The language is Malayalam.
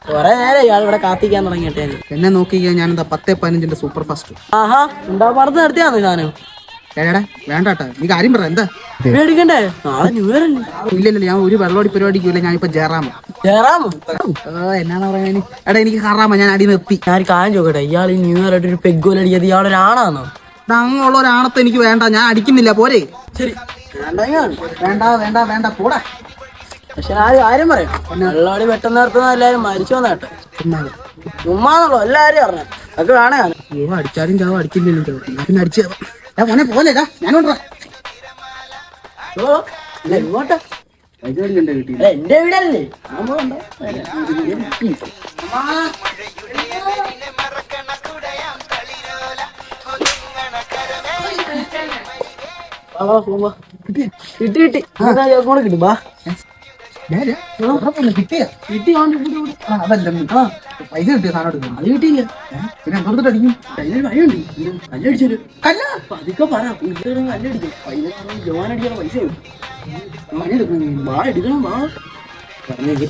കൊറേ നേരം ഇയാൾ ഇവിടെ കാത്തിക്കാൻ തുടങ്ങിയിട്ടേ. എന്നെ നോക്കിക്കാ ഞാൻ എന്താ 10-15 സൂപ്പർ ഫാസ്റ്റ്. ആഹാ ഉണ്ടാ പറഞ്ഞ് നിർത്തിയാന്ന് സാധനം. ഏടാ വേണ്ടാട്ടാ, നീ കാര്യം പറ എന്താ മേടിക്കണ്ടേ? നാളെ ന്യൂ ഇയർ അല്ലേ? ഇല്ലല്ലോ, ഞാൻ ഒരു വെള്ളോടി പരിപാടിക്കില്ല. ഞാനിപ്പോ ജയറാമ. എന്നാന്ന് പറയാ, എടാ എനിക്ക് ഹറാമ, ഞാൻ അടി നിർത്തി. ഞാൻ കാര്യം ചോദിക്കട്ടെ, ഇയാൾ ഈ ന്യൂ ഇയർ ആയിട്ട് ഒരു പെഗ്ഗോൽ അടിക്കാതെ ഇയാളൊരാണാന്നോ? അങ്ങുള്ള ഒരാണത്തെ എനിക്ക് വേണ്ട, ഞാൻ അടിക്കുന്നില്ല. പോരെ ശരി വേണ്ട വേണ്ട വേണ്ട പോടാ. പക്ഷെ ആ കാര്യം പറയാം, വെള്ളോടി പെട്ടെന്ന് നിർത്തുന്ന എല്ലാരും മരിച്ചു വന്നേട്ടെ. ചുമ്മാന്നുള്ളൂ എല്ലാരും അറിഞ്ഞ അതൊക്കെ വേണേ. അടിച്ചാലും ചാവും, അടിച്ചില്ലല്ലോ പിന്നെ അടിച്ചു മോനെ പോലെ ഞാനോട്ടാ. ഇങ്ങോട്ടെ എന്റെ വീടല്ലേ? കിട്ടി കിട്ടി കിട്ടും. ബാ പൈസ കിട്ടിയ സാധനം എടുക്കണം. അത് കിട്ടിയില്ല. പിന്നെ എന്തോട്ട് അടിക്കും? വഴിയുണ്ട്, കല്ലടിച്ചല്ലോ. അതൊക്കെ പറ കല്ലടിക്കും. പൈസ ജോൻ അടിക്കാൻ പൈസ ബാ എടുക്കണം. ബാ പറഞ്ഞേക്ക്